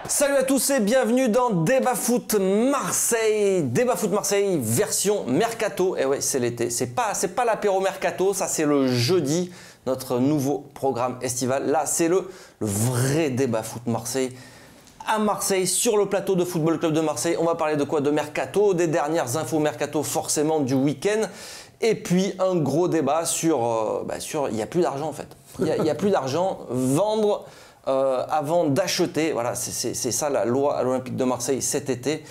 Salut à tous et bienvenue dans Débat Foot Marseille. Débat Foot Marseille version Mercato. Et ouais, c'est l'été. C'est pas l'apéro Mercato, ça c'est le jeudi, notre nouveau programme estival. Là, c'est le vrai Débat Foot Marseille. À Marseille, sur le plateau de Football Club de Marseille, on va parler de quoi? De Mercato, des dernières infos Mercato forcément du week-end. Et puis un gros débat sur il n'y a plus d'argent en fait. Il n'y a plus d'argent. Vendre avant d'acheter, voilà, c'est ça la loi à l'Olympique de Marseille cet été.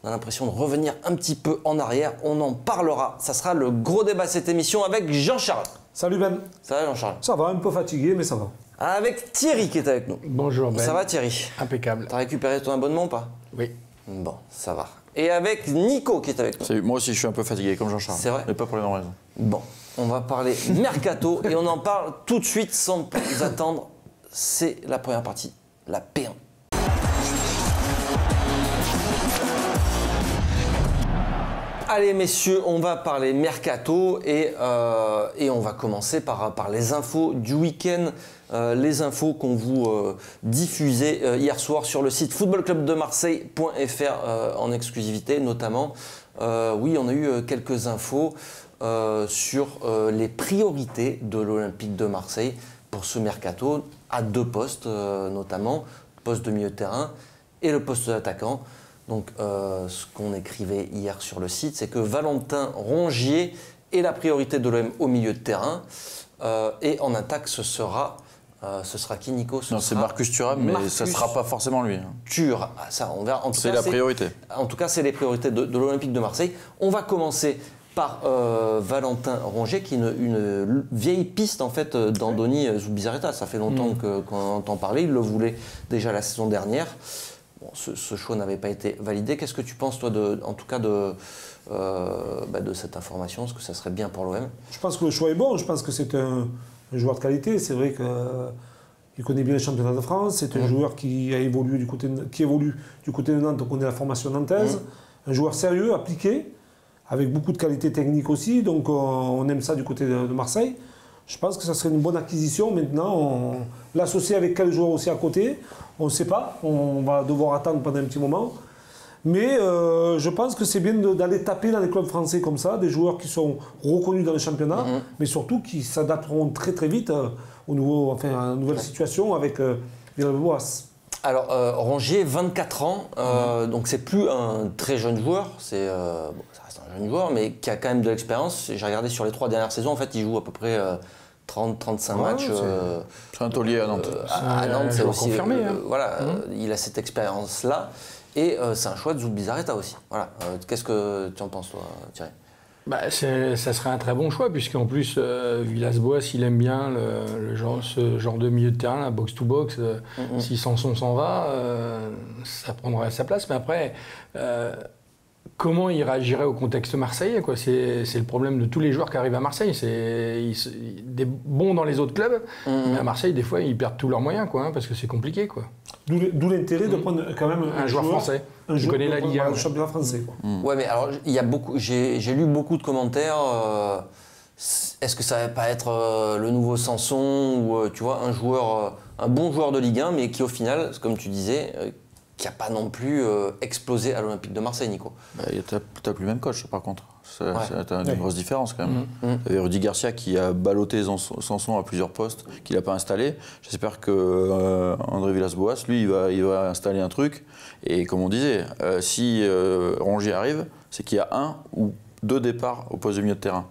On a l'impression de revenir un petit peu en arrière, on en parlera. Ça sera le gros débat de cette émission avec Jean-Charles. Salut Ben. Ça va Jean-Charles? Ça va, un peu fatigué mais ça va. Avec Thierry qui est avec nous. Bonjour Ben. Ça va Thierry? Impeccable. T'as récupéré ton abonnement ou pas? Oui. Bon, ça va. Et avec Nico qui est avec nous. Salut. Moi aussi je suis un peu fatigué comme Jean-Charles. C'est vrai? Mais pas pour les mêmes raisons. Bon, on va parler Mercato et on en parle tout de suite sans plus attendre. C'est la première partie, la P1. Allez messieurs, on va parler Mercato et on va commencer par les infos du week-end. Les infos qu'on vous diffusait hier soir sur le site footballclubdemarseille.fr en exclusivité notamment. Oui, on a eu quelques infos sur les priorités de l'Olympique de Marseille pour ce mercato à deux postes notamment, le poste de milieu de terrain et le poste d'attaquant. Donc ce qu'on écrivait hier sur le site, c'est que Valentin Rongier est la priorité de l'OM au milieu de terrain et en attaque ce sera qui Nico? Non, c'est Marcus Thuram, mais ça ne sera pas forcément lui. Thuram, ça on verra. C'est la priorité. En tout cas, c'est les priorités de l'Olympique de Marseille. On va commencer par Valentin Rongier, qui est une vieille piste en fait d'Andoni Zubizarreta. Ça fait longtemps qu'on entend parler. Il le voulait déjà la saison dernière. Bon, ce choix n'avait pas été validé. Qu'est-ce que tu penses toi de cette information? Est-ce que ça serait bien pour l'OM? Je pense que le choix est bon. Je pense que c'est un joueur de qualité. C'est vrai qu'il connaît bien les championnats de France. C'est un joueur qui évolue du côté de Nantes. On connaît la formation nantaise. Un joueur sérieux, appliqué, avec beaucoup de qualité technique aussi, donc on aime ça du côté de Marseille. Je pense que ça serait une bonne acquisition. Maintenant, l'associer avec quel joueur aussi à côté, on ne sait pas. On va devoir attendre pendant un petit moment. Mais je pense que c'est bien d'aller taper dans les clubs français comme ça, des joueurs qui sont reconnus dans le championnat, mais surtout qui s'adapteront très très vite à la nouvelle situation avec Villas-Boas. Alors, Rongier, 24 ans, donc c'est plus un très jeune joueur, ça reste un jeune joueur, mais qui a quand même de l'expérience. J'ai regardé sur les 3 dernières saisons, en fait, il joue à peu près 30-35 matchs. C'est un taulier à Nantes. À Nantes, c'est aussi confirmé. il a cette expérience-là, et c'est un choix de Zubizarreta aussi. Voilà. Qu'est-ce que tu en penses, toi, Thierry? Ça serait un très bon choix, puisqu'en plus, Villas-Boas, il aime bien ce genre de milieu de terrain, la box-to-box. Si Sanson s'en va, ça prendrait sa place. Mais après, comment il réagirait au contexte marseillais, quoi? C'est le problème de tous les joueurs qui arrivent à Marseille. Des bons dans les autres clubs, mais à Marseille, des fois, ils perdent tous leurs moyens, quoi, parce que c'est compliqué, quoi. D'où l'intérêt de prendre quand même un joueur français. Un joueur connaît la Ligue 1. Le championnat français. Ouais, mais alors, j'ai lu beaucoup de commentaires. Est-ce que ça va pas être le nouveau Sanson ou tu vois, un bon joueur de Ligue 1, mais qui au final, comme tu disais, qui n'a pas non plus explosé à l'Olympique de Marseille, Nico? T'as plus le même coach par contre. T'as une grosse différence quand même. T'avais Rudy Garcia qui a ballotté Sanson à plusieurs postes, qu'il n'a pas installé. J'espère que André Villas-Boas, lui, il va installer un truc. Et comme on disait, si Rongier arrive, c'est qu'il y a 1 ou 2 départs au poste de milieu de terrain.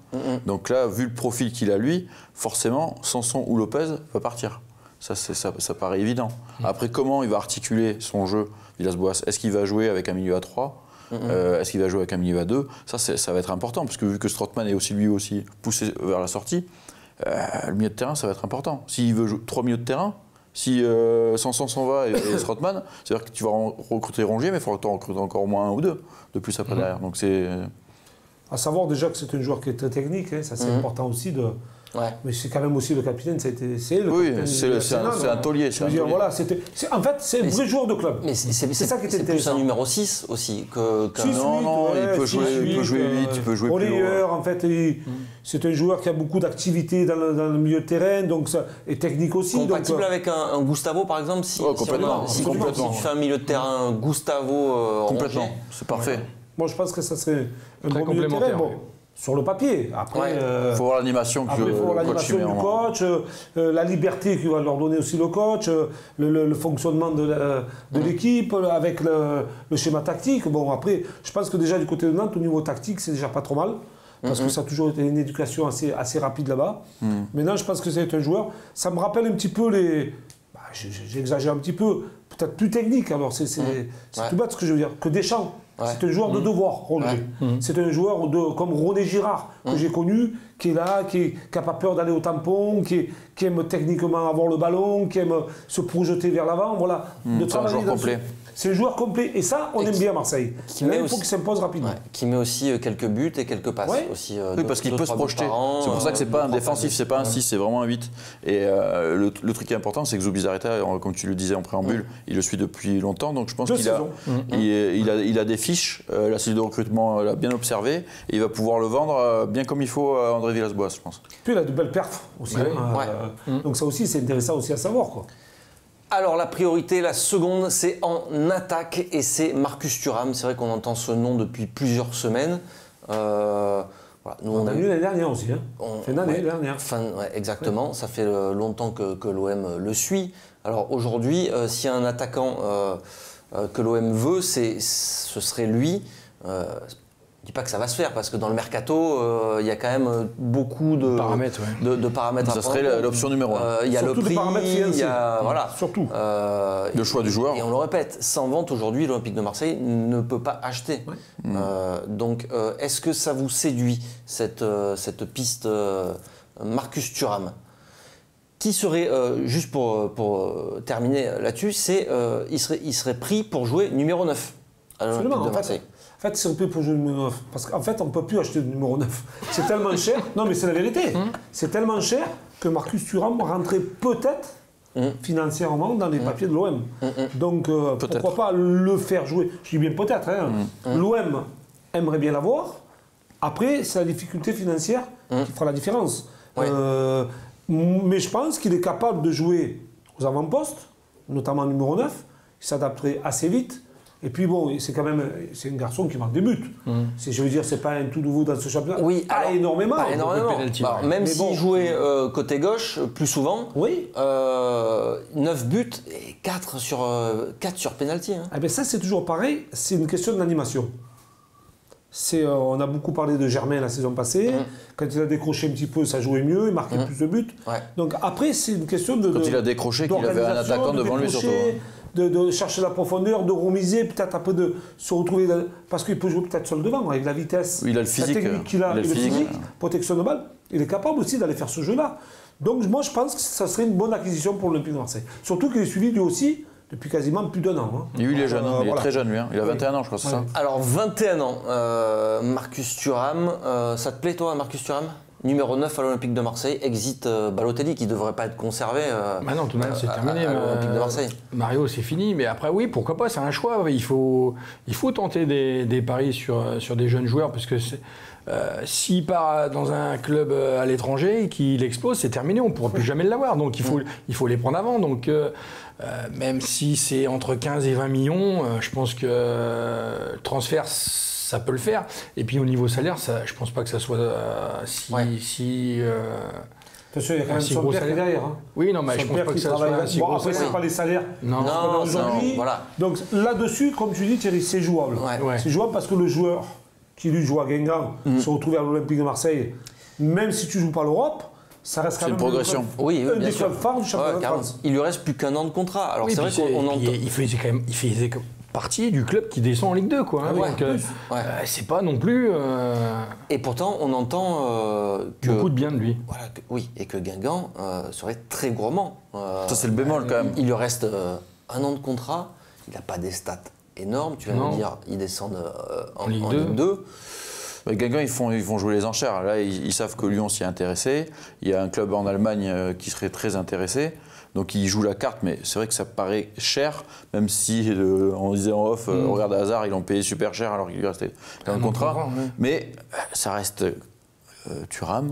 Donc là, vu le profil qu'il a lui, forcément, Sanson ou Lopez va partir. Ça paraît évident. Après, comment il va articuler son jeu, Villas-Boas? Est-ce qu'il va jouer avec un milieu à 3 Est-ce qu'il va jouer avec un milieu à 2? Ça va être important, parce que vu que Strootman est lui aussi poussé vers la sortie, le milieu de terrain, ça va être important. S'il veut jouer 3 milieux de terrain, si Sanson s'en va et Strootman, c'est-à-dire que tu vas recruter Rongier, mais il faudra que tu en recrutes encore au moins 1 ou 2 de plus après derrière. Donc c'est... À savoir déjà que c'est un joueur qui est très technique, hein, ça c'est important aussi Ouais. Mais c'est quand même aussi le capitaine, c'est le Oui, capitaine c'est du un Arsenal. taulier. Je veux dire, voilà, en fait, c'est un vrai joueur de club. Mais c'est ça qui était plus intéressant. un numéro 6 aussi Non, il peut jouer vite, il peut jouer plus relayeur, loin. en fait, c'est un joueur qui a beaucoup d'activité dans le milieu de terrain, donc ça, et technique aussi. compatible donc, avec un Gustavo par exemple. Si, complètement, si complètement. tu fais un milieu de terrain Gustavo Complètement, Rongier, c'est parfait. moi, je pense que ça serait un Très bon milieu de terrain. complémentaire, Bon, oui. sur le papier. Après, Il faut voir l'animation que après, il faut voir le coach y l'animation met du en coach, la liberté qu'il va leur donner aussi le coach, le fonctionnement de l'équipe, avec le schéma tactique. Bon, après, je pense que déjà du côté de Nantes, au niveau tactique, c'est déjà pas trop mal. Parce que ça a toujours été une éducation assez rapide là-bas. Maintenant, je pense que c'est un joueur. Ça me rappelle un petit peu les. Bah, j'exagère un petit peu, peut-être plus technique. Alors, c'est tout bête ce que je veux dire. Que Deschamps. Ouais. C'est un joueur de devoir, Roger. C'est un joueur comme René Girard, que j'ai connu, qui est là, qui n'a pas peur d'aller au tampon, qui aime techniquement avoir le ballon, qui aime se projeter vers l'avant. Voilà. C'est un joueur complet. C'est un joueur complet. Et ça, on aime bien à Marseille. met Il faut aussi- qu'il s'impose rapidement. ouais, qui met aussi quelques buts et quelques passes Ouais. aussi. Oui, parce qu'il peut se projeter. C'est pour ça que c'est pas un défensif, c'est pas un 6, c'est vraiment un 8. Et le truc qui est important, c'est que Zubizarreta, comme tu le disais en préambule, il le suit depuis longtemps, donc je pense qu'il il a des fiches, la cellule de recrutement l'a bien observé, et il va pouvoir le vendre bien comme il faut à André Villas-Boas, je pense. Puis il a de belles perfs aussi. Ouais. Donc ça aussi, c'est intéressant aussi à savoir, quoi. Alors la priorité, la seconde, c'est en attaque et c'est Marcus Thuram. C'est vrai qu'on entend ce nom depuis plusieurs semaines. Voilà, nous, On a eu l'année dernière aussi. Fin d'année ouais, dernière. exactement, ça fait longtemps que l'OM le suit. Alors aujourd'hui, s'il y a un attaquant que l'OM veut, ce serait lui. Je ne dis pas que ça va se faire parce que dans le mercato, il y a quand même beaucoup de Paramètres, ouais. de paramètres. Ça serait l'option numéro 1. Il y a Surtout le prix, des paramètres il y a financiers. voilà. Surtout. Le choix du joueur. Et on le répète, sans vente aujourd'hui, l'Olympique de Marseille ne peut pas acheter. Donc, est-ce que ça vous séduit cette piste Marcus Thuram? Qui serait, juste pour terminer là-dessus, il serait pris pour jouer numéro 9 à l'Olympique Absolument. de Marseille. En fait, c'est un peu pour jouer le numéro 9. Parce qu'en fait, on ne peut plus acheter le numéro 9. C'est tellement cher. Non, mais c'est la vérité. C'est tellement cher que Marcus Thuram rentrait peut-être financièrement dans les papiers de l'OM. Donc, pourquoi pas le faire jouer? Je dis bien peut-être. L'OM aimerait bien l'avoir. Après, c'est la difficulté financière qui fera la différence. Ouais. Mais je pense qu'il est capable de jouer aux avant-postes, notamment numéro 9. Il s'adapterait assez vite. Et puis bon, c'est un garçon qui marque des buts. Je veux dire, c'est pas un tout nouveau dans ce championnat. Oui, pas alors, énormément. Pas énormément. penalty, Bah, ouais. même Mais s'il bon. jouait côté gauche plus souvent, Oui. 9 buts et 4 sur penalty. Hein. Eh bien ça, c'est toujours pareil. C'est une question d'animation. On a beaucoup parlé de Germain la saison passée. Quand il a décroché un petit peu, ça jouait mieux, il marquait plus de buts. Ouais. Donc après, c'est une question de. Quand il a décroché, qu'il avait un d'organisation, attaquant de devant lui surtout. décrocher, de chercher la profondeur, de remiser, peut-être un peu de se retrouver. Parce qu'il peut jouer peut-être sur le devant, avec la vitesse, Oui, il a le physique, la technique qu'il a, il a et le le physique, physique, ouais. protection de balle. Il est capable aussi d'aller faire ce jeu-là. Donc moi, je pense que ça serait une bonne acquisition pour l'Olympique de Marseille. Surtout qu'il est suivi lui aussi depuis quasiment plus d'un an. Et lui, il est jeune, il est Voilà. très jeune lui. Il a 21 ans, je crois, c'est ça. Alors 21 ans, Marcus Thuram. Ça te plaît toi, Marcus Thuram? Numéro 9 à l'Olympique de Marseille, exit Balotelli qui ne devrait pas être conservé Bah non, tout de même, c'est terminé. à l'Olympique de Marseille. Mario, c'est fini. Mais après, oui, pourquoi pas, c'est un choix. Il faut tenter des paris sur des jeunes joueurs parce que s'il part dans un club à l'étranger et qu'il explose, c'est terminé. On ne pourra plus jamais l'avoir. Donc il faut les prendre avant. Donc même si c'est entre 15 et 20 millions, je pense que le transfert, ça peut le faire. Et puis au niveau salaire, je pense pas que ça soit si Attention, il y a quand même si son gros père qui est salaire. derrière. Oui, non, mais Son je pense père pas que qui ça travaille soit là. un si Bon, gros après, salaire. c'est pas les salaires. Non, Non, Aujourd'hui, voilà. donc là-dessus, comme tu dis, Thierry, c'est jouable. Ouais. C'est jouable parce que le joueur qui lui joue à Guingamp se retrouve à l'Olympique de Marseille, même si tu joues pas l'Europe, ça reste quand C'est même une progression. Oui, un bien des sûr. clubs phares du championnat Ouais, de carrément. France. Il lui reste plus qu'un an de contrat. Alors Oui, c'est vrai puis qu'on entend. il faisait partie du club qui descend en Ligue 2, quoi. Hein, Ouais, donc, en plus. Ouais. c'est pas non plus Et pourtant, on entend que. beaucoup de bien de lui. Voilà, oui, et que Guingamp serait très gourmand. Ça, c'est le bémol quand même. Il lui reste un an de contrat. Il n'a pas des stats énormes. Tu vas Non. me dire, ils descendent en Ligue Ligue 2. Guingamp, ils vont jouer les enchères. Là, ils savent que Lyon s'y est intéressé. Il y a un club en Allemagne qui serait très intéressé. Donc ils jouent la carte, mais c'est vrai que ça paraît cher, même si on disait en off, regarde Hazard, ils l'ont payé super cher alors qu'il lui restait un contrat. Mais ça reste Thuram,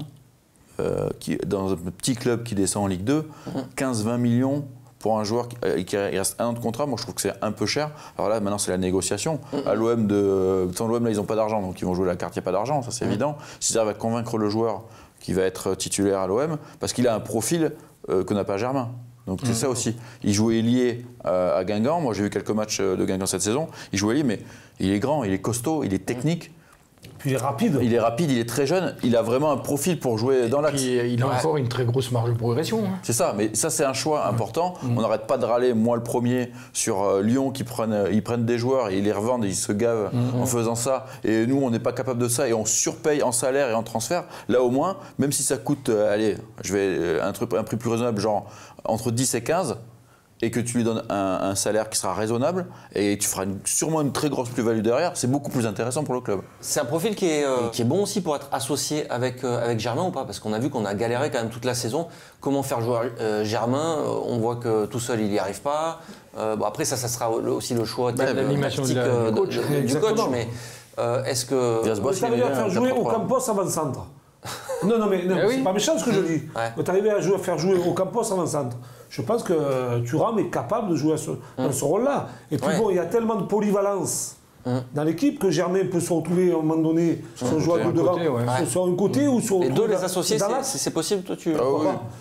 dans un petit club qui descend en Ligue 2, 15-20 millions pour un joueur qui reste 1 an de contrat. Moi je trouve que c'est un peu cher. Alors là maintenant c'est la négociation. À l'OM, là ils n'ont pas d'argent, donc ils vont jouer la carte, il n'y a pas d'argent, ça c'est évident. S'ils arrivent à convaincre le joueur qui va être titulaire à l'OM, parce qu'il a un profil que n'a pas Germain. Donc c'est ça aussi. Il jouait ailier à Guingamp. Moi j'ai vu quelques matchs de Guingamp cette saison. Il jouait ailier, mais il est grand, il est costaud, il est technique. Puis il est rapide. Il est rapide, il est très jeune. Il a vraiment un profil pour jouer dans l'axe. Il a encore une très grosse marge de progression. Hein. C'est ça, mais ça c'est un choix important. On n'arrête pas de râler, moi le premier, sur Lyon qui ils prennent des joueurs et ils les revendent et ils se gavent en faisant ça. Et nous on n'est pas capable de ça et on surpaye en salaire et en transfert. Là au moins, même si ça coûte, un prix plus raisonnable, genre entre 10 et 15, et que tu lui donnes un salaire qui sera raisonnable et tu feras sûrement une très grosse plus-value derrière, c'est beaucoup plus intéressant pour le club. C'est un profil qui est bon aussi pour être associé avec Germain ou pas? Parce qu'on a vu qu'on a galéré quand même toute la saison. Comment faire jouer Germain? On voit que tout seul il n'y arrive pas. Après ça sera aussi le choix l'animation tactique du coach. Mais est-ce que... Tu arrives à faire jouer Ocampos avant-centre. Non, c'est pas méchant ce que je dis. Tu arrives à faire jouer Ocampos avant-centre. Je pense que Thuram est capable de jouer dans ce rôle-là. Et puis bon, il y a tellement de polyvalence dans l'équipe que Germain peut se retrouver à un moment donné sur un joueur de devant, sur un côté ou sur les deux les associer, c'est possible, toi tu...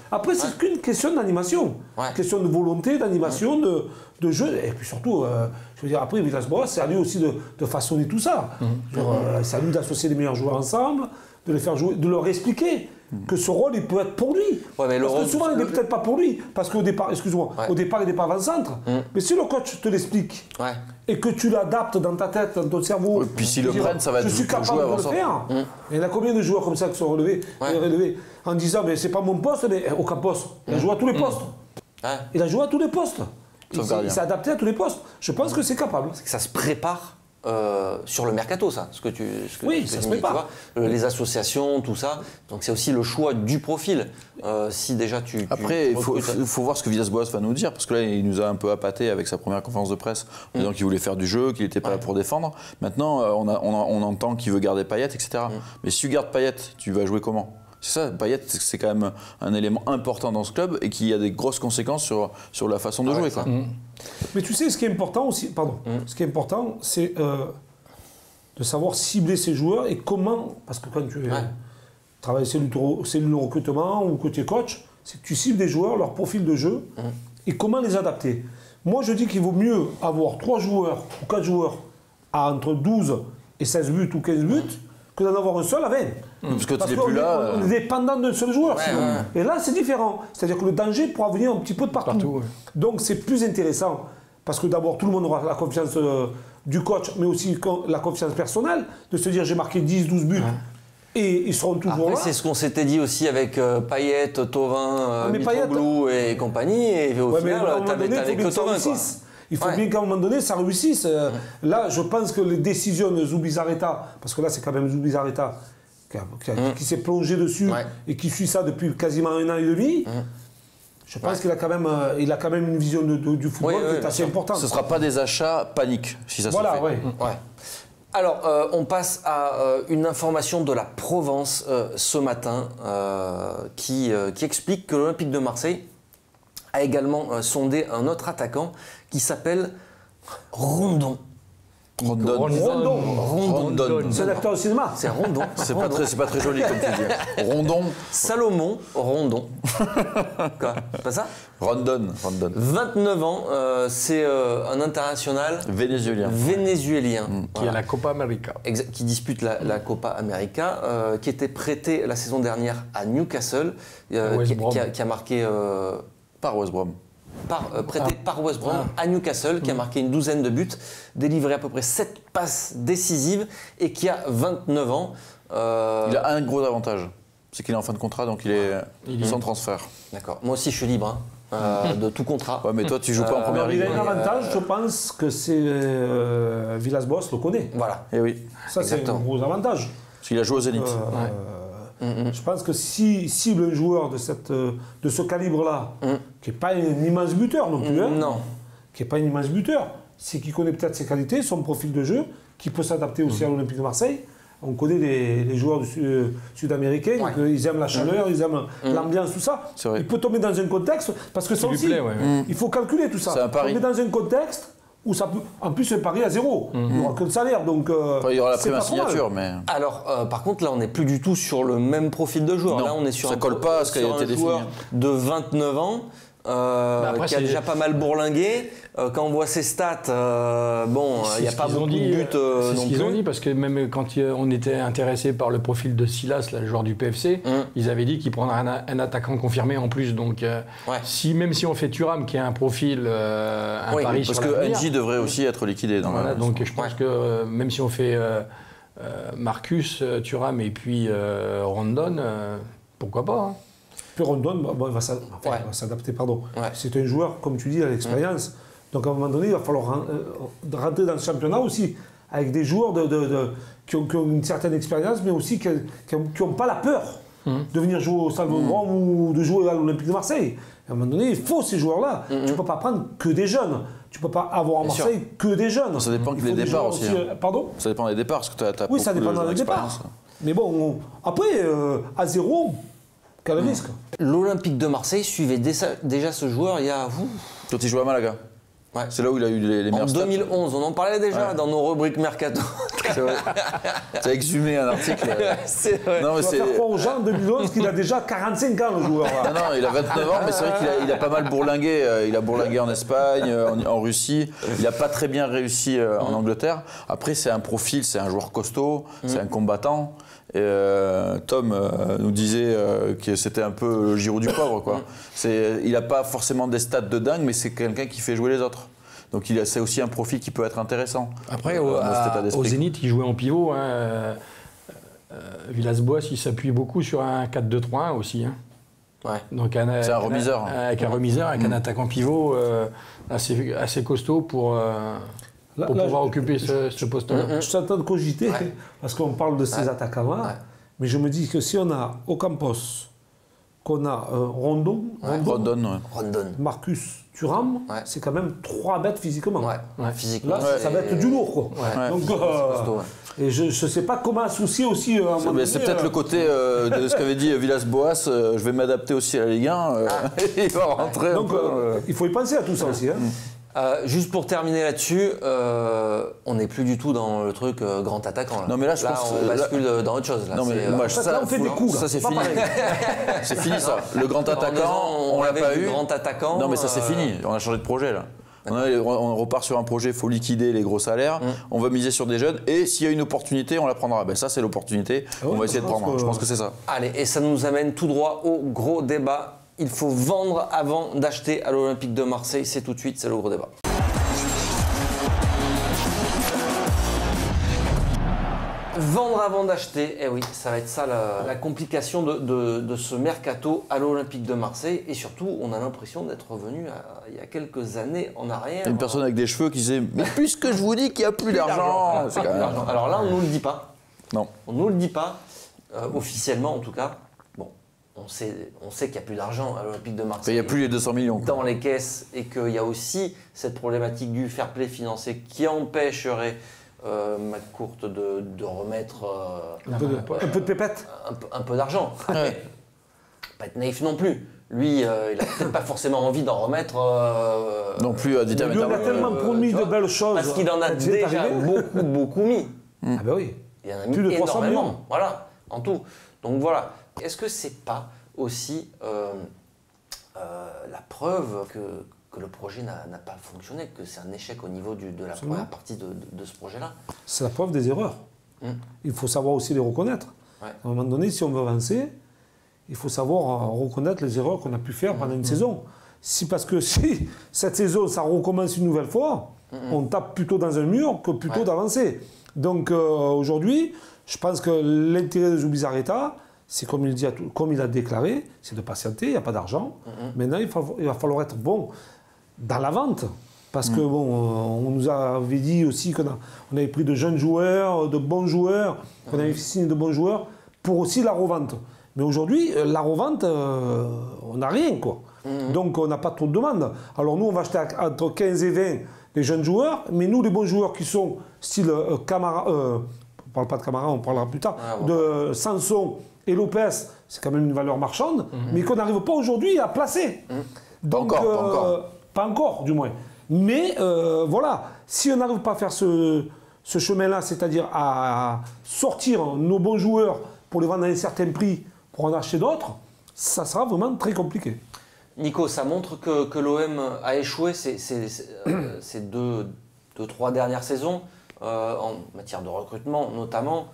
Après, c'est qu'une question d'animation. Question de volonté, d'animation, de jeu. Et puis surtout, je veux dire, après, Villas-Boas, c'est à lui aussi de façonner tout ça. C'est à lui d'associer les meilleurs joueurs ensemble, de les faire jouer, de leur expliquer que ce rôle, il peut être pour lui. Parce que souvent, il n'est peut-être pas pour lui. Parce qu'au départ, au départ, il n'est pas avant-centre. Mais si le coach te l'explique et que tu l'adaptes dans ta tête, dans ton cerveau, et puis s'ils le prennent, ça va être je suis capable de le faire. Il y en a combien de joueurs comme ça qui sont relevés en disant, mais c'est pas mon poste, mais aucun poste. Il a joué à tous les postes. Il a joué à tous les postes. Il s'est adapté à tous les postes. Je pense que c'est capable. C'est que ça se prépare sur le mercato, ça, ça se prépare. Les associations, tout ça. Donc c'est aussi le choix du profil. Si déjà Après, il faut voir ce que Villas-Boas va nous dire, parce que là, il nous a un peu appâté avec sa première conférence de presse, en disant qu'il voulait faire du jeu, qu'il n'était pas là pour défendre. Maintenant, on entend qu'il veut garder Payet, etc. Mais si tu gardes Payet, tu vas jouer comment? C'est ça, Payet, c'est quand même un élément important dans ce club et qui a des grosses conséquences sur la façon de jouer. Quoi. Mais tu sais, ce qui est important aussi, ce qui est important, c'est de savoir cibler ses joueurs et comment, parce que quand tu travailles cellule de recrutement ou que tu es coach, c'est que tu cibles des joueurs, leur profil de jeu et comment les adapter. Moi, je dis qu'il vaut mieux avoir 3 joueurs ou 4 joueurs à entre 12 et 16 buts ou 15 buts que d'en avoir un seul à 20. Parce qu'on est dépendant d'un seul joueur. Et là, c'est différent. C'est-à-dire que le danger pourra venir un petit peu de partout. Donc, c'est plus intéressant. Parce que d'abord, tout le monde aura la confiance du coach, mais aussi la confiance personnelle, de se dire j'ai marqué 10, 12 buts. Et ils seront toujours là. C'est ce qu'on s'était dit aussi avec Payet, Thauvin, Mitroglou et compagnie. Et au final, t'avais que Thauvin. Il faut bien qu'à un moment donné, ça réussisse. Là, je pense que les décisions de Zubizarreta, parce que là, c'est quand même Zubizarreta qui s'est plongé dessus et qui suit ça depuis quasiment 1 an et demi, je pense qu'il a quand même une vision du football qui est assez importante. Ce ne sera pas des achats paniques, si ça se fait. Alors, on passe à une information de la Provence ce matin qui explique que l'Olympique de Marseille a également sondé un autre attaquant qui s'appelle Rondon. Rondon. C'est un acteur de cinéma. C'est Rondon. C'est pas très joli comme tu dis. Rondon. Salomon Rondon. Quoi? C'est pas ça? Rondon. 29 ans, c'est un international vénézuélien. Qui a la Copa América. Qui dispute la Copa América, qui était prêté la saison dernière à Newcastle, qui a marqué... par West Brom. Prêté par West Brom à Newcastle, qui a marqué une douzaine de buts, délivré à peu près 7 passes décisives et qui a 29 ans. Il a un gros avantage, c'est qu'il est en fin de contrat, donc il est sans transfert. D'accord. Moi aussi, je suis libre de tout contrat. Ouais, mais toi, tu joues pas en première ligue. Il a un avantage, je pense que c'est Villas-Boas le connaît. Voilà. Et oui. Ça, c'est un gros avantage. Parce qu'il a joué au Zénith. Je pense que si cible un joueur de ce calibre-là, qui n'est pas un immense buteur non plus, qui n'est pas un immense buteur, c'est qu'il connaît peut-être ses qualités, son profil de jeu, qui peut s'adapter aussi à l'Olympique de Marseille. On connaît les joueurs sud-américains, ils aiment la chaleur, ils aiment l'ambiance, tout ça. Il peut tomber dans un contexte, parce que ça aussi, il faut calculer tout ça. C'est un pari. Tomber dans un contexte où ça peut, en plus, un pari à zéro. Il n'y aura que le salaire, donc il y aura la première signature, mais... Alors, par contre, là, on n'est plus du tout sur le même profil de joueur. Non, là, on est sur ça colle pas à ce qui a été défini. Joueur de 29 ans. Qui a déjà pas mal bourlingué. Quand on voit ses stats, il n'y a pas beaucoup de buts c'est ce qu'ils ont dit, parce que même quand on était intéressé par le profil de Silas, là, le joueur du PFC, ils avaient dit qu'il prendrait un attaquant confirmé en plus. Donc, même si on fait Thuram, qui a un profil, pari sur l'avenir... Parce que NJ devrait aussi être liquidé. Donc je pense que même si on fait Marcus, Thuram et puis Rondon, pourquoi pas Rondon, il va s'adapter, pardon. C'est un joueur, comme tu dis, à l'expérience. Donc à un moment donné, il va falloir rentrer dans le championnat aussi, avec des joueurs qui ont une certaine expérience, mais aussi qui n'ont pas la peur de venir jouer au Stade Vélodrome ou de jouer à l'Olympique de Marseille. À un moment donné, il faut ces joueurs-là. Tu ne peux pas prendre que des jeunes. Tu ne peux pas avoir à Marseille que des jeunes. Ça dépend des départs aussi. Pardon ? Ça dépend des départs, parce que tu as oui, ça dépend des départs. Mais bon, après, à zéro... Quel risque. L'Olympique de Marseille suivait déjà ce joueur il y a... Quand il jouait à Malaga. C'est là où il a eu les meilleurs En 2011, on en parlait déjà dans nos rubriques Mercato. C'est vrai. Tu as exhumé un article. C'est vrai. Non, mais tu vas faire croire aux gens en 2011 qu'il a déjà 45 ans, le joueur. Non, il a 29 ans, mais c'est vrai qu'il a pas mal bourlingué. Il a bourlingué en Espagne, en Russie. Il n'a pas très bien réussi en Angleterre. Après, c'est un profil, c'est un joueur costaud, c'est un combattant. Et Tom nous disait que c'était un peu le Giroud du pauvre, quoi. Il n'a pas forcément des stats de dingue, mais c'est quelqu'un qui fait jouer les autres. Donc c'est aussi un profil qui peut être intéressant. Après, au Zénith, il jouait en pivot. Villas-Boas, il s'appuie beaucoup sur un 4-2-3-1 aussi. Donc c'est un remiseur. Avec un remiseur, avec un attaquant pivot assez costaud pour pouvoir occuper ce poste-là. Je suis en train de cogiter, parce qu'on parle de ces attaquants-là, mais je me dis que si on a Ocampos, qu'on a Rondon, Marcus, Thuram, c'est quand même 3 bêtes physiquement. Physiquement. Là, ça va être du lourd, quoi. Donc, et je ne sais pas comment associer aussi... c'est peut-être le côté de ce qu'avait dit Villas-Boas, je vais m'adapter aussi à la Ligue 1, il va rentrer. Donc, il faut y penser à tout ça aussi. Juste pour terminer là-dessus, on n'est plus du tout dans le truc grand attaquant. Là. Non, mais là, je pense on bascule dans autre chose. Là. Non, mais on fait des coups. Ça, c'est fini. C'est fini, ça. Le grand attaquant, on l'a pas eu. Grand attaquant. Non, mais ça, c'est fini. On a changé de projet, là. On repart sur un projet, il faut liquider les gros salaires, on va miser sur des jeunes, et s'il y a une opportunité, on la prendra. Ben ça, c'est l'opportunité, on va essayer de prendre. Je pense que c'est ça. Allez, et ça nous amène tout droit au gros débat. Il faut vendre avant d'acheter à l'Olympique de Marseille. C'est tout de suite, c'est le gros débat. Vendre avant d'acheter, eh oui, ça va être ça la complication de ce mercato à l'Olympique de Marseille. Et surtout, on a l'impression d'être revenu il y a quelques années en arrière. Une personne avec des cheveux qui disait « Mais puisque je vous dis qu'il n'y a plus d'argent !» Alors là, on ne nous le dit pas. Non. On ne nous le dit pas, officiellement en tout cas. Bon, on sait qu'il n'y a plus d'argent à l'Olympique de Marseille. Il n'y a plus les 200 millions. Dans les caisses, et qu'il y a aussi cette problématique du fair play financier qui empêcherait McCourt de remettre un peu de pépette, un peu d'argent. Pas être naïf non plus. Lui, il n'a peut-être pas forcément envie d'en remettre. Non plus à Lui, on a tellement promis de belles choses. Parce qu'il en a déjà beaucoup mis. Ah ben oui. Il en a mis plus de 300 énormément. millions. Voilà, en tout. Donc voilà. Est-ce que c'est pas aussi la preuve que le projet n'a pas fonctionné, que c'est un échec au niveau de la première partie de ce projet-là? C'est la preuve des erreurs. Il faut savoir aussi les reconnaître. À un moment donné, si on veut avancer, il faut savoir reconnaître les erreurs qu'on a pu faire pendant une saison. Parce que si cette saison, ça recommence une nouvelle fois, on tape plutôt dans un mur que plutôt d'avancer. Donc aujourd'hui, je pense que l'intérêt de Zubizarreta, c'est comme il a déclaré, c'est de patienter, il n'y a pas d'argent. Maintenant, il va falloir être bon dans la vente. Parce que bon, on nous avait dit aussi qu'on avait pris de jeunes joueurs, de bons joueurs, qu'on avait signé de bons joueurs pour aussi la revente. Mais aujourd'hui, la revente, on n'a rien, quoi. Donc on n'a pas trop de demandes. Alors nous, on va acheter entre 15 et 20 les jeunes joueurs, mais nous, les bons joueurs qui sont style Camara, on ne parle pas de Camara, on parlera plus tard, de Sanson et Lopez, c'est quand même une valeur marchande, mais qu'on n'arrive pas aujourd'hui à placer. Donc, pas encore, du moins. Mais voilà, si on n'arrive pas à faire ce chemin-là, c'est-à-dire à sortir nos bons joueurs pour les vendre à un certain prix, pour en acheter d'autres, ça sera vraiment très compliqué. Nico, ça montre que l'OM a échoué ces deux, 3 dernières saisons, en matière de recrutement notamment.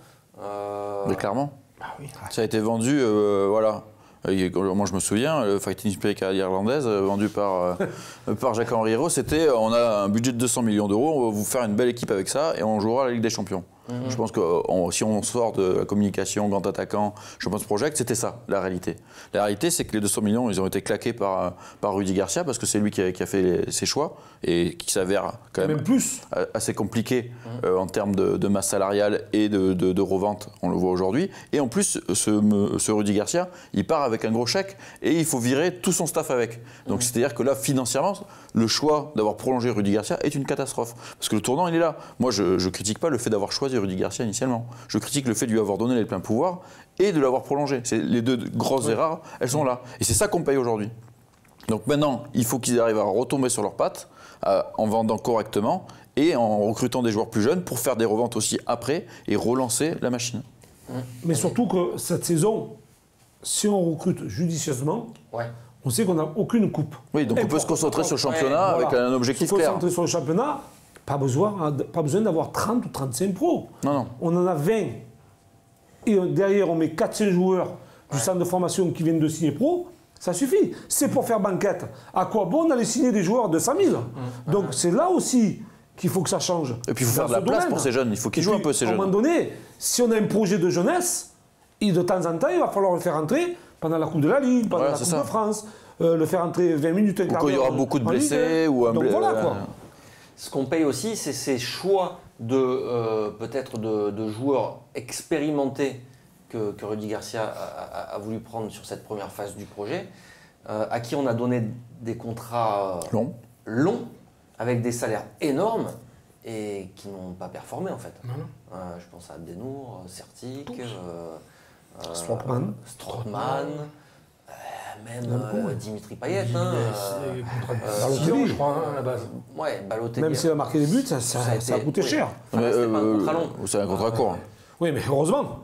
Mais clairement. Ah oui. Ça a été vendu, voilà. Moi, je me souviens, le Fighting Spirit irlandaise, vendu par Jacques-Henri Hérault, c'était on a un budget de 200 millions d'euros, on va vous faire une belle équipe avec ça et on jouera à la Ligue des Champions. Je pense que si on sort de la communication, grand attaquant, je pense Project, c'était ça, la réalité. La réalité, c'est que les 200 millions, ils ont été claqués par Rudy Garcia, parce que c'est lui qui a fait ses choix, et qui s'avère quand même plus assez compliqué en termes de masse salariale et de revente, on le voit aujourd'hui. Et en plus, ce Rudy Garcia, il part avec un gros chèque, et il faut virer tout son staff avec. Donc c'est-à-dire que là, financièrement, le choix d'avoir prolongé Rudy Garcia est une catastrophe. Parce que le tournant, il est là. Moi, je ne critique pas le fait d'avoir choisi Rudy Garcia initialement. Je critique le fait de lui avoir donné les pleins pouvoirs et de l'avoir prolongé. Les deux grosses erreurs, elles sont là. Et c'est ça qu'on paye aujourd'hui. Donc maintenant, il faut qu'ils arrivent à retomber sur leurs pattes en vendant correctement et en recrutant des joueurs plus jeunes pour faire des reventes aussi après et relancer la machine. Mais surtout que cette saison, si on recrute judicieusement, on sait qu'on n'a aucune coupe. Oui, donc on peut se concentrer sur le championnat avec un objectif clair. Se concentrer sur le championnat, pas besoin d'avoir 30 ou 35 pros. Non. On en a 20. Et derrière, on met 400 joueurs du centre de formation qui viennent de signer pro. Ça suffit. C'est pour faire banquette. À quoi bon d'aller signer des joueurs de 100 000 ? Donc c'est là aussi qu'il faut que ça change. Et puis il faut faire de la place pour ces jeunes. Il faut qu'ils jouent un peu ces jeunes. À un moment donné, si on a un projet de jeunesse, de temps en temps, il va falloir le faire entrer pendant la Coupe de la Ligue, pendant la Coupe de France, le faire entrer 20 minutes, un quart d'heure. Ou qu'il y aura beaucoup de blessés. Donc voilà quoi. Ce qu'on paye aussi, c'est ces choix peut-être de joueurs expérimentés que Rudy Garcia a voulu prendre sur cette première phase du projet, à qui on a donné des contrats longs, avec des salaires énormes et qui n'ont pas performé en fait. Je pense à Abdenour, Sertic, Strootman, même Dimitri Payet. Balotelli, je crois, à la base. Ouais, Balotelli. Même s'il a marqué des buts, ça a coûté cher. C'est pas un contrat long. C'est un contrat court. Oui, mais heureusement.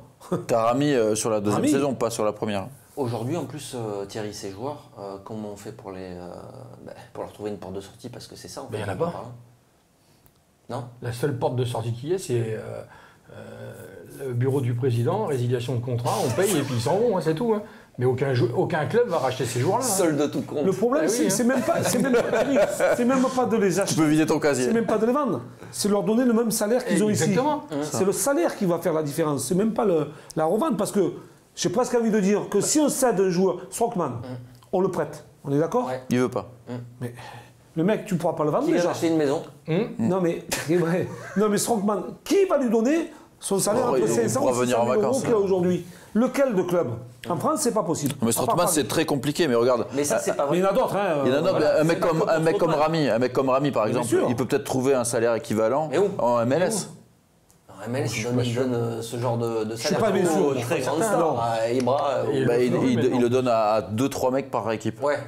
Tarami sur la deuxième saison, pas sur la première. Aujourd'hui, en plus, Thierry, ces joueurs, comment on fait pour leur trouver une porte de sortie? Parce que c'est ça, en fait. Il n'y en a pas. Non. La seule porte de sortie qui est, c'est le bureau du président, résiliation de contrat, on paye et puis ils s'en vont, c'est tout. Mais aucun club va racheter ces joueurs-là. Seul de tout compte. Le problème, c'est même pas de les acheter. Tu peux vider ton casier. C'est même pas de les vendre. C'est leur donner le même salaire qu'ils ont ici. Exactement. C'est le salaire qui va faire la différence. C'est même pas la revente. Parce que j'ai presque envie de dire que si on cède un joueur, Strootman, on le prête. On est d'accord? Il veut pas. Mais le mec, tu ne pourras pas le vendre Qui déjà. vient acheter une maison? Non mais Strootman, qui va lui donner son salaire entre 500 et 600 000 euros qu'il a aujourd'hui? Lequel de club? En France, c'est pas possible. Mais Strootman, c'est très compliqué, mais regarde. Mais ça, c'est pas vrai. Mais il y en a d'autres. Il y en a d'autres. Un mec comme Rami, par exemple, il peut peut-être trouver un salaire équivalent en MLS. En MLS, il donne ce genre de salaire. Je suis pas bien sûr. Très grande star. À Ibra. Il le donne à 2-3 mecs par équipe. Ouais,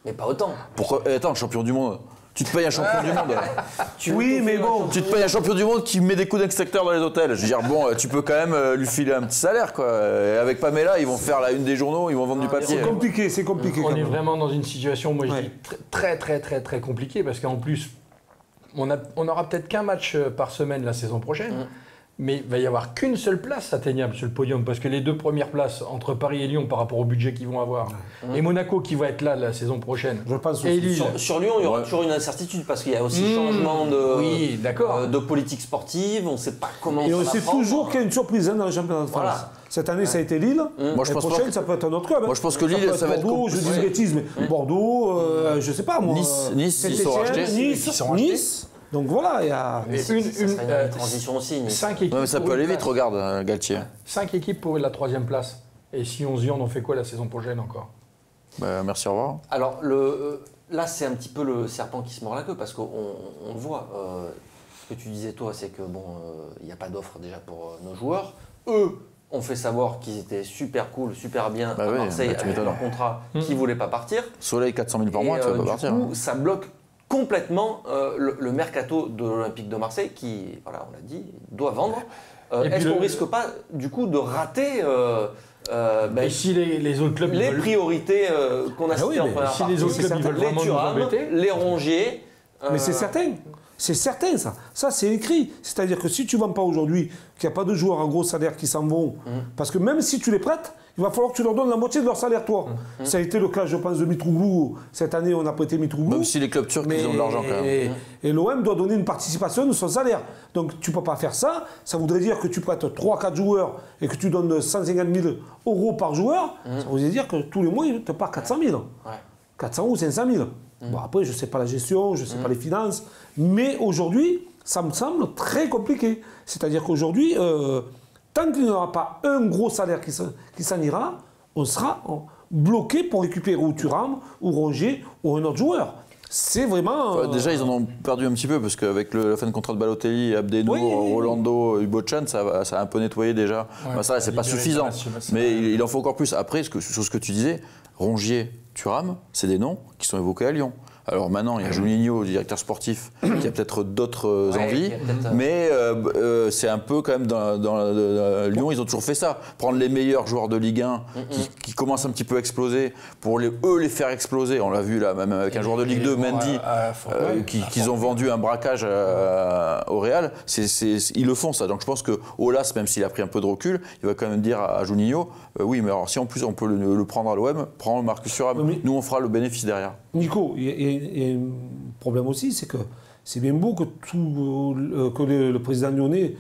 mais pas autant. Pourquoi? Attends, champion du monde. Tu te payes un champion du monde. Oui, mais bon. Tu te payes un champion du monde qui met des coups d'extracteur dans les hôtels. Je veux dire, bon, tu peux quand même lui filer un petit salaire, quoi. Et avec Pamela, ils vont faire la une des journaux, ils vont vendre du papier. C'est compliqué. On est vraiment dans une situation, moi je dis, très compliquée, parce qu'en plus, on aura peut-être qu'un match par semaine la saison prochaine. Mais il va y avoir qu'une seule place atteignable sur le podium, parce que les deux premières places entre Paris et Lyon par rapport au budget qu'ils vont avoir, et Monaco qui va être là la saison prochaine, je pense et Lille. Sur Lyon, il y aura toujours une incertitude, parce qu'il y a aussi changement de politique sportive, on ne sait pas comment et ça on va sait prendre. toujours qu'il y a une surprise dans le championnat de France. Voilà. Cette année, ça a été Lille. Moi, je L'année pense prochaine, que... ça peut être un autre club. Moi, je pense que peut Lille, être ça va être Bordeaux, je dis une bêtise, mais Bordeaux, je sais pas moi. Nice, ils sont rachetés. Nice. Donc voilà, il y a... Ça serait une transition aussi. 5 équipes. Ouais, mais ça peut aller vite, regarde, Galtier. 5 équipes pour la 3e place. Et si on se dit, on en fait quoi la saison prochaine encore? Bah, merci, au revoir. Alors, là, c'est un petit peu le serpent qui se mord la queue, parce qu'on le voit. Ce que tu disais, toi, c'est que bon, il n'y a pas d'offre déjà pour nos joueurs. Eux ont fait savoir qu'ils étaient super cool, super bien à Marseille avec leur contrat, qu'ils ne voulaient pas partir. Soleil, 400 000 par mois, tu vas pas partir. Du coup, ça bloque complètement le mercato de l'Olympique de Marseille qui, voilà, on l'a dit, doit vendre. Est-ce qu'on ne risque pas, du coup, de rater et si les autres clubs les priorités qu'on a citées en première partie, les autres clubs ils veulent les vraiment Thuram, nous embêter, les Rongier. Mais c'est certain. C'est certain, ça. Ça, c'est écrit. C'est-à-dire que si tu ne vends pas aujourd'hui, qu'il n'y a pas de joueurs à gros salaire qui s'en vont, parce que même si tu les prêtes, il va falloir que tu leur donnes la moitié de leur salaire, toi. Ça a été le cas, je pense, de Mitroglou. Cette année, on a prêté Mitroglou. Même si les clubs turcs, ils ont de l'argent quand même. Et l'OM doit donner une participation de son salaire. Donc tu ne peux pas faire ça. Ça voudrait dire que tu prêtes 3-4 joueurs et que tu donnes 150 000 € par joueur. Ça voudrait dire que tous les mois, il te part 400 000. 400 ou 500 000. Bon, après, je ne sais pas la gestion, je ne sais pas les finances. Mais aujourd'hui, ça me semble très compliqué. C'est-à-dire qu'aujourd'hui, tant qu'il n'y aura pas un gros salaire qui s'en ira, on sera bloqué pour récupérer ou Thuram, ou Rongier, ou un autre joueur. C'est vraiment... Déjà, ils en ont perdu un petit peu, parce qu'avec la fin de contrat de Balotelli, Abdenour, Rolando, Hugo-Chan, ça a un peu nettoyé déjà. Ouais, ça, c'est pas suffisant. Mais il en faut encore plus. Après, sur ce que tu disais, Rongier, Thuram, c'est des noms qui sont évoqués à Lyon. Alors maintenant, il y a Juninho, le directeur sportif, qui a peut-être d'autres envies, mais c'est un peu quand même dans Lyon, ils ont toujours fait ça. Prendre les meilleurs joueurs de Ligue 1 qui commencent un petit peu à exploser, pour eux les faire exploser. On l'a vu là, même avec un joueur de Ligue 2, Mendy, qu'ils ont vendu un braquage au Real. Ils le font ça. Donc je pense que Aulas, même s'il a pris un peu de recul, il va quand même dire à Juninho, oui, mais alors si en plus on peut le prendre à l'OM, prends Marcus Thuram. Nous on fera le bénéfice derrière. Nico, il y a un problème aussi, c'est que c'est bien beau que le président lyonnais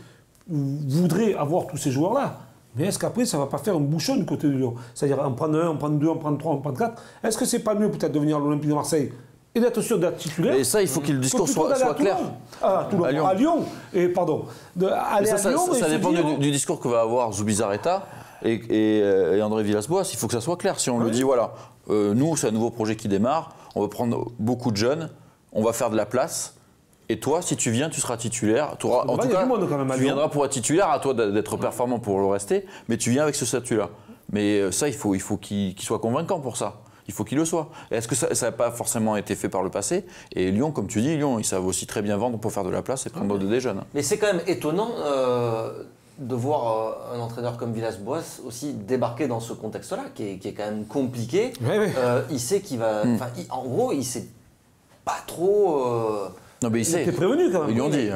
voudrait avoir tous ces joueurs-là. Mais est-ce qu'après, ça ne va pas faire un bouchon du côté de Lyon? C'est-à-dire en prendre un, en prendre deux, en prendre trois, en prendre quatre. Est-ce que c'est pas mieux peut-être de venir à l'Olympique de Marseille et d'être sûr d'être titulaire? Et ça, il faut que le discours soit clair. À Lyon. Et pardon. Ça dépend du discours que va avoir Zubizarreta et André Villas-Boas. Il faut que ça soit clair. Si on le dit, voilà, nous, c'est un nouveau projet qui démarre. On va prendre beaucoup de jeunes, on va faire de la place. Et toi, si tu viens, tu seras titulaire. En tout cas, tu viendras pour être titulaire, à toi d'être performant pour le rester, mais tu viens avec ce statut-là. Mais ça, il faut qu'il soit convaincant pour ça. Il faut qu'il le soit. Est-ce que ça n'a pas forcément été fait par le passé? Et Lyon, comme tu dis, Lyon, ils savent aussi très bien vendre pour faire de la place et prendre des jeunes. Mais c'est quand même étonnant de voir un entraîneur comme Villas-Boas aussi débarquer dans ce contexte-là, qui est quand même compliqué. Il sait qu'il va... En gros, il sait pas trop... Non, mais il était prévenu quand même. Ils lui ont dit.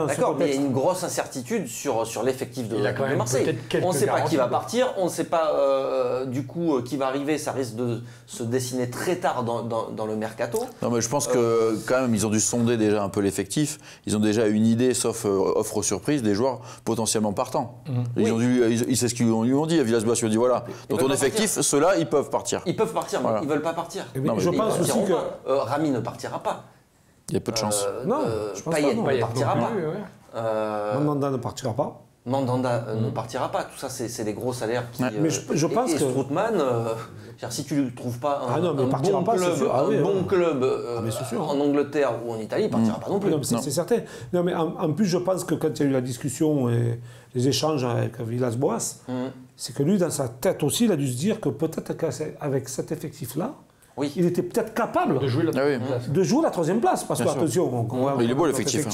D'accord, mais il y a une grosse incertitude sur l'effectif de Marseille. On ne sait pas qui va partir, on ne sait pas du coup qui va arriver. Ça risque de se dessiner très tard dans le mercato. Non, mais je pense que quand même, ils ont dû sonder déjà un peu l'effectif. Ils ont déjà une idée, sauf offre surprise, des joueurs potentiellement partants. C'est ce qu'ils lui ont dit. Villas-Boas lui a dit voilà, dans ton effectif, ceux-là, ils peuvent partir. Ils peuvent partir, mais ils ne veulent pas partir. Je pense aussi que Rami ne partira pas. Il y a peu de chance. Non, je pense Payet pas. ne partira pas. Mandanda ne partira pas. Mandanda ne partira pas. Tout ça, c'est des gros salaires qui. Mais je pense que Strootman, si tu ne trouves pas un bon club en Angleterre ou en Italie, il ne partira pas non plus. C'est certain. Non, mais en plus, je pense que quand il y a eu la discussion et les échanges avec Villas-Boas, c'est que lui, dans sa tête aussi, il a dû se dire que peut-être qu'avec cet effectif-là, il était peut-être capable de jouer la troisième place. Parce que, attention, il est beau l'effectif.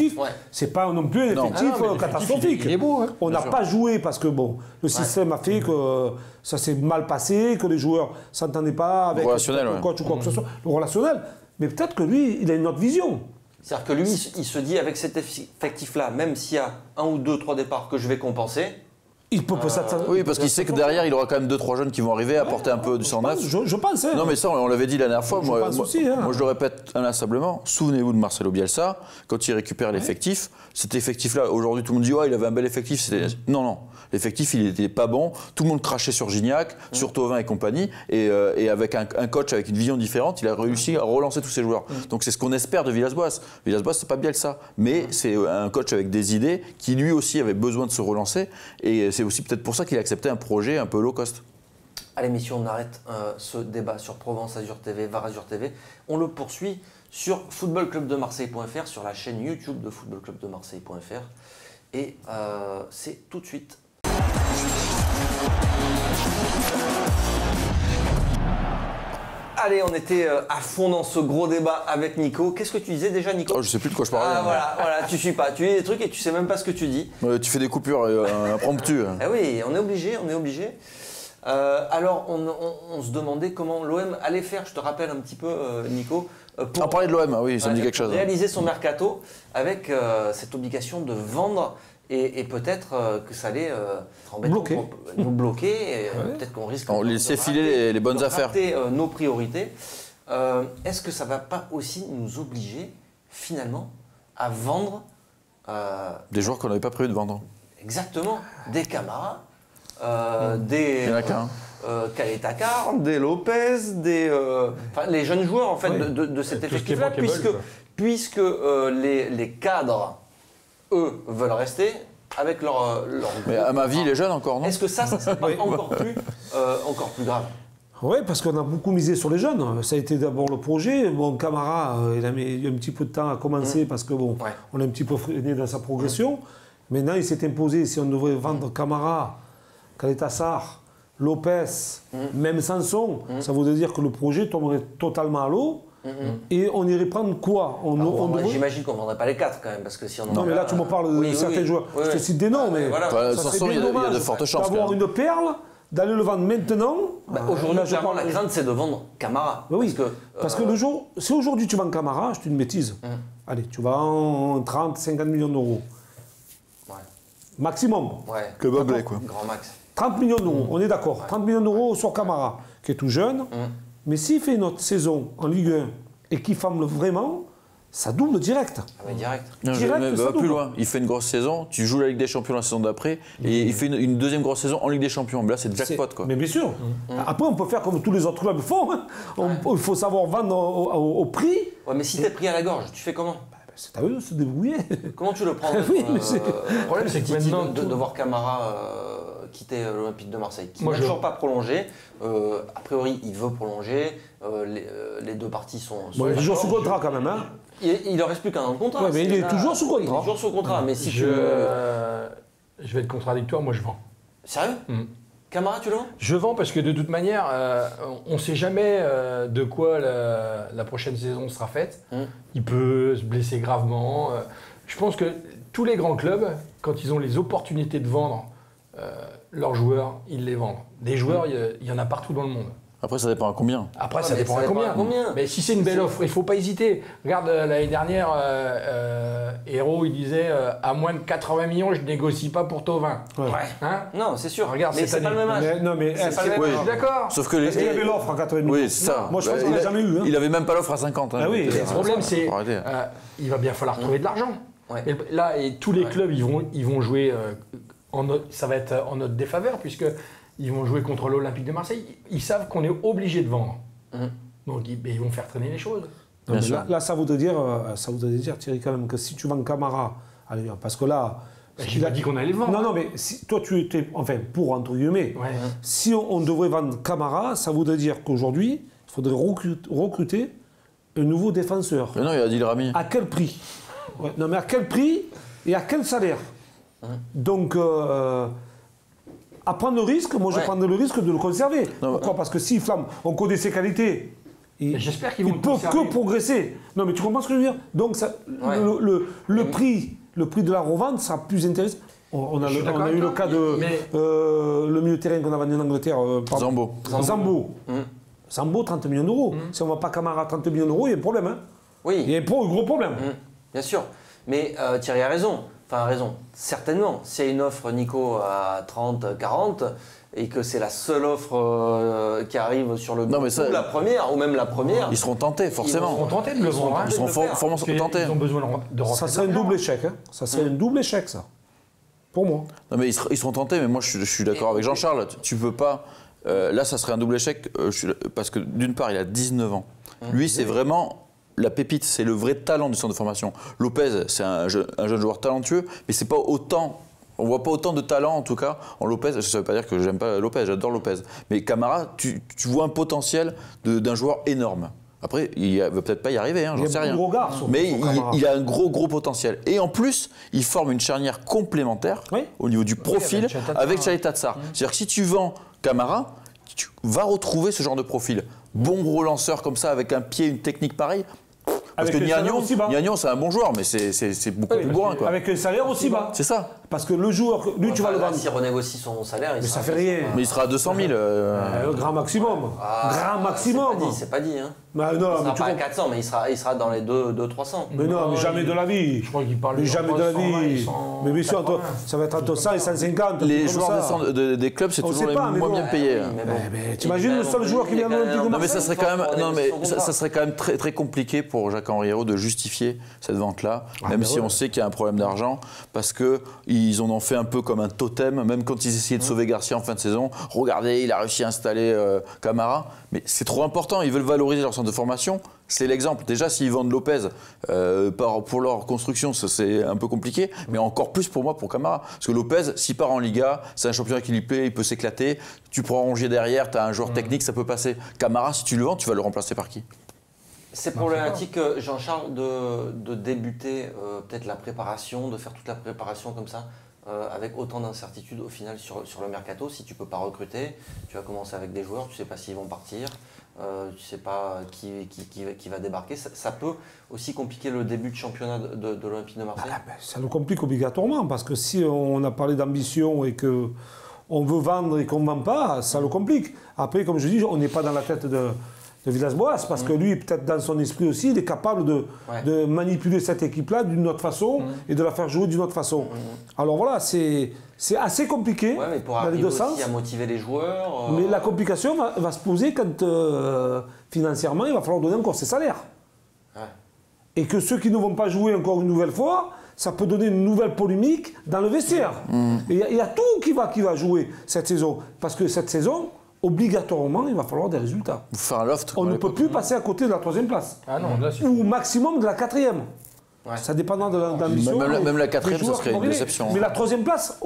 C'est pas non plus un effectif catastrophique. Il est beau, on n'a pas joué parce que le système a fait que ça s'est mal passé, que les joueurs ne s'entendaient pas avec le coach ou quoi que ce soit. Le relationnel. Mais peut-être que lui, il a une autre vision. C'est-à-dire que lui, il se dit avec cet effectif-là, même s'il y a 1 ou 2, 3 départs que je vais compenser, Il peut s'attendre. Oui, parce qu'il sait que derrière, il aura quand même 2-3 jeunes qui vont arriver à apporter un peu du 109. Je pense. Hein. Non, mais ça, on l'avait dit la dernière fois. Moi, je le répète inlassablement. Souvenez-vous de Marcelo Bielsa, quand il récupère l'effectif. Cet effectif-là, aujourd'hui, tout le monde dit il avait un bel effectif. Non. L'effectif, il n'était pas bon. Tout le monde crachait sur Gignac, sur Thauvin et compagnie. Et avec un coach avec une vision différente, il a réussi à relancer tous ses joueurs. Donc, c'est ce qu'on espère de Villas-Boas. Villas-Boas, c'est pas Bielsa. Mais c'est un coach avec des idées qui, lui aussi, avait besoin de se relancer. Et c'est aussi peut-être pour ça qu'il a accepté un projet un peu low cost. À l'émission, on arrête ce débat sur Provence Azur TV, VAR Azur TV. On le poursuit sur footballclubdemarseille.fr, sur la chaîne YouTube de footballclubdemarseille.fr. Et c'est tout de suite. Allez, on était à fond dans ce gros débat avec Nico. Qu'est-ce que tu disais déjà, Nico? Je sais plus de quoi je parlais. Voilà, tu suis pas. Tu dis des trucs et tu sais même pas ce que tu dis. Tu fais des coupures impromptues. Ah oui, on est obligé. Alors, on se demandait comment l'OM allait faire. Je te rappelle un petit peu, Nico. Pour parler de l'OM, oui, ça me dit quelque chose. Réaliser son mercato avec cette obligation de vendre. Et peut-être que ça allait nous bloquer. Peut-être qu'on risque de laisser filer les bonnes affaires. Nos priorités. Est-ce que ça ne va pas aussi nous obliger, finalement, à vendre des joueurs qu'on n'avait pas prévu de vendre? Exactement. Des Camara, des Caleta-Car, des Lopez, les jeunes joueurs en fait, de cet effectif-là, puisque les cadres, eux, veulent rester avec leur mais à ma vie, il est jeune encore, non? Est-ce que ça serait pas encore plus grave? Oui, parce qu'on a beaucoup misé sur les jeunes. Ça a été d'abord le projet. Bon, Camara, il a mis un petit peu de temps à commencer parce que on a un petit peu freiné dans sa progression. Maintenant, il s'est imposé, si on devrait vendre Camara, Caleta-Car, Lopez, même Sanson, ça voudrait dire que le projet tomberait totalement à l'eau. Et on irait prendre quoi? J'imagine qu'on ne vendrait pas les 4 quand même, parce que si on non, mais là tu me parles de certains joueurs. Je te cite des noms, mais voilà. Ça serait bien dommage il y a de fortes chances d'avoir une perle, d'aller le vendre maintenant. Aujourd'hui, clairement, la crainte c'est de vendre Camara. Oui, parce que le jour, si aujourd'hui tu vends Camara, je te dis une bêtise. Allez, tu vends 30, 50 millions d'euros. Maximum. Que Boblé, quoi. Grand max. 30 millions d'euros, on est d'accord. 30 millions d'euros sur Camara, qui est tout jeune. Mais s'il fait une autre saison en Ligue 1 et qu'il femme vraiment, ça double direct. Ah mais direct. Va plus loin. Il fait une grosse saison, tu joues la Ligue des Champions la saison d'après, et il fait une deuxième grosse saison en Ligue des Champions. Mais là, c'est jackpot, quoi. Mais bien sûr. Après, on peut faire comme tous les autres clubs font. Hein. Il faut savoir vendre au prix. Ouais, mais si t'es pris à la gorge, tu fais comment? C'est à eux de se débrouiller. Comment tu le prends? Le problème, c'est que maintenant de voir Camara quitter l'Olympique de Marseille, qui n'a toujours pas prolongé. A priori, il veut prolonger. Les deux parties sont. Il est toujours sous contrat quand même. Hein. Il ne reste plus qu'un an de contrat. Ouais, mais il est toujours sous contrat. Il est toujours sous contrat. Mais si je vais être contradictoire, moi je vends. Sérieux? Camara, tu le vends? Je vends parce que de toute manière, on ne sait jamais de quoi la prochaine saison sera faite. Il peut se blesser gravement. Je pense que tous les grands clubs, quand ils ont les opportunités de vendre leurs joueurs, ils les vendent. Des joueurs, il y en a partout dans le monde. Après, ça dépend à combien. Après, ça dépend à combien. Mais si c'est une belle offre, il ne faut pas hésiter. Regarde, l'année dernière, Hérault, il disait à moins de 80 millions, je ne négocie pas pour Thauvin. Hein? Non, c'est sûr. Regarde, mais c'est pas le même âge. C'est pas le même âge. Je suis d'accord. Sauf que est-ce qu'il avait l'offre à 80 millions? Oui, c'est ça. Moi, je pense qu'il n'a jamais eu. Hein. Il avait même pas l'offre à 50. Hein. Ah oui. Le problème, c'est il va bien falloir trouver de l'argent. Et là, tous les clubs, ils vont jouer, ça va être en notre défaveur, puisque ils vont jouer contre l'Olympique de Marseille. Ils savent qu'on est obligé de vendre. Donc, ils vont faire traîner les choses. Non, là, ça voudrait dire, Thierry, quand même, que si tu vends Camara, allez, parce que là... J'ai pas dit qu'on allait le vendre. Non, mais si, toi, tu étais, enfin, pour, entre guillemets, si on devrait vendre Camara, ça voudrait dire qu'aujourd'hui, il faudrait recruter un nouveau défenseur. Mais non, il a dit le Rami. À quel prix? Non, mais à quel prix et à quel salaire? Donc... à prendre le risque, moi je prends le risque de le conserver. Pourquoi? Parce que s'il flamme, on connaît ses qualités. J'espère qu'ils vont il peut que progresser. Non mais tu comprends ce que je veux dire? Donc ça, le prix de la revente sera plus intéressant. On a eu le cas de le milieu de terrain qu'on a vendu en Angleterre. Zambo, 30 millions d'euros. Si on ne va pas Camara 30 millions d'euros, il y a un problème. Hein. Oui. Il y a un gros problème. Bien sûr. Mais Thierry a raison. Enfin, raison. Certainement. S'il y a une offre, Nico, à 30, 40, et que c'est la seule offre qui arrive sur le mais ça, ou la première, ou même la première. Ils seront tentés, forcément. Ils seront tentés de le vendre. Ils seront forcément tentés. Ils ont besoin de rentrer. Ça serait un double échec. Hein. Ça serait un double échec, ça. Pour moi. Non, mais ils seront tentés, mais moi je suis d'accord avec Jean-Charles. Tu peux pas. Là, ça serait un double échec parce que d'une part, il a 19 ans. Lui, c'est vraiment la pépite, c'est le vrai talent du centre de formation. Lopez, c'est un jeune joueur talentueux, mais c'est pas autant. On voit pas autant de talent, en tout cas, en Lopez. Ça veut pas dire que j'aime pas Lopez, j'adore Lopez. Mais Camara, tu vois un potentiel d'un joueur énorme. Après, il va peut-être pas y arriver, hein, j'en sais rien. Mais il a un gros potentiel. Et en plus, il forme une charnière complémentaire au niveau du profil avec Chalet Tatsar. C'est-à-dire que si tu vends Camara, tu vas retrouver ce genre de profil. Bon gros lanceur comme ça, avec un pied, une technique pareille. Parce que Niagnon, c'est un bon joueur, mais c'est beaucoup plus bourrin. Avec un salaire aussi bas. C'est ça. Parce que le joueur, lui, tu vas le vendre. S'il renégocie son salaire, mais ça fait rien. Mais il sera à 200 000. Grand maximum. Grand maximum. C'est pas dit, hein. Non, il mais sera pas à 400, mais il sera dans les 200-300. Mais non, mais jamais de la vie. Je crois qu'il parle mais jamais de la vie. Mais bien sûr, ça va être entre 100 et 150. Les joueurs des clubs, c'est toujours les moins bien payés. T'imagines le seul joueur qui vient de l'Olympique de Marseille ? Non, mais ça serait quand même très, très compliqué pour Jacques-Henri Hérault de justifier cette vente-là, même si on sait qu'il y a un problème d'argent, parce qu'ils en ont fait un peu comme un totem, même quand ils essayaient de sauver Garcia en fin de saison. Regardez, il a réussi à installer Camara. Mais c'est trop important, ils veulent valoriser leur centre de formation. C'est l'exemple. Déjà, s'ils vendent Lopez pour leur construction, c'est un peu compliqué, mais encore plus pour moi, pour Camara. Parce que Lopez, s'il part en Liga, c'est un championnat qui lui plaît, il peut s'éclater. Tu prends Rongier derrière, tu as un joueur technique, ça peut passer. Camara, si tu le vends, tu vas le remplacer par qui ? C'est problématique, Jean-Charles, de débuter peut-être la préparation, de faire toute la préparation comme ça, avec autant d'incertitudes au final sur le mercato. Si tu ne peux pas recruter, tu vas commencer avec des joueurs, tu ne sais pas s'ils vont partir, tu ne sais pas qui va débarquer. Ça peut aussi compliquer le début de championnat de l'Olympique de Marseille. Ça le complique obligatoirement, parce que si on a parlé d'ambition et qu'on veut vendre et qu'on ne vend pas, ça le complique. Après, comme je dis, on n'est pas dans la tête de Villas-Boas, parce que lui, peut-être dans son esprit aussi, il est capable de manipuler cette équipe-là d'une autre façon et de la faire jouer d'une autre façon. Alors voilà, c'est assez compliqué mais pour dans les deux sens. Aussi à motiver les joueurs. Mais la complication va se poser quand financièrement, il va falloir donner encore ses salaires. Ouais. Et que ceux qui ne vont pas jouer encore une nouvelle fois, ça peut donner une nouvelle polémique dans le vestiaire. Il y a tout qui va jouer cette saison. Parce que cette saison, obligatoirement, il va falloir des résultats. Faire un loft. On ne peut plus passer à côté de la 3e place. Ah non, là, ou au maximum de la 4e. Ouais. Ça dépendra de l'ambition. Même la 4e, ça serait une déception. Mais la 3e place,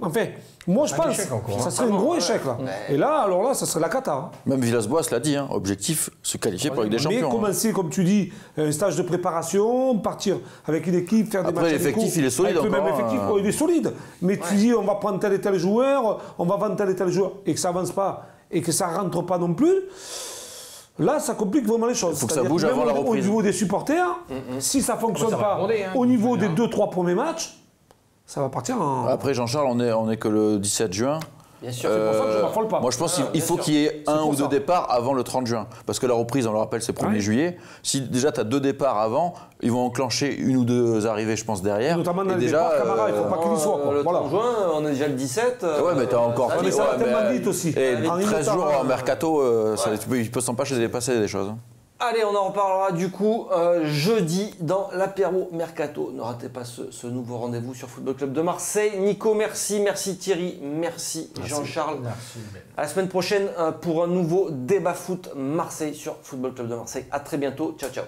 enfin, moi je pense que ça serait un gros échec là. Et là, alors là, ça serait la cata. Hein. Même Villas-Boas l'a dit, hein, objectif, se qualifier pour Ligue des Champions. Mais commencer, comme tu dis, un stage de préparation, partir avec une équipe, faire des matchs. Après, l'effectif, il est solide encore. Même effectif, il est solide. Mais tu dis, on va prendre tel et tel joueur, on va vendre tel et tel joueur, et que ça avance pas, et que ça rentre pas non plus. Là, ça complique vraiment les choses. Il faut que ça bouge avant la reprise. Au niveau des supporters, si ça ne fonctionne pas au niveau des 2-3 premiers matchs, ça va partir en... Après, Jean-Charles, on est que le 17 juin. Bien sûr, c'est pour ça que je ne m'affole pas. Moi, je pense qu'il faut qu'il y ait un ou deux départs avant le 30 juin. Parce que la reprise, on le rappelle, c'est 1er juillet. Si déjà tu as 2 départs avant, ils vont enclencher 1 ou 2 arrivées, je pense, derrière. Notamment dans les départs, Camara, il ne faut pas qu'il y soit. Le 30 juin, on est déjà le 17. Ouais, mais tu as encore... mais ça va tellement vite aussi. Et 13 jours en mercato, il peut s'en passer des choses. Allez, on en reparlera du coup jeudi dans l'apéro Mercato. Ne ratez pas ce nouveau rendez-vous sur Football Club de Marseille. Nico, merci. Merci Thierry. Merci Jean-Charles. Merci. À la semaine prochaine pour un nouveau débat foot Marseille sur Football Club de Marseille. À très bientôt. Ciao, ciao.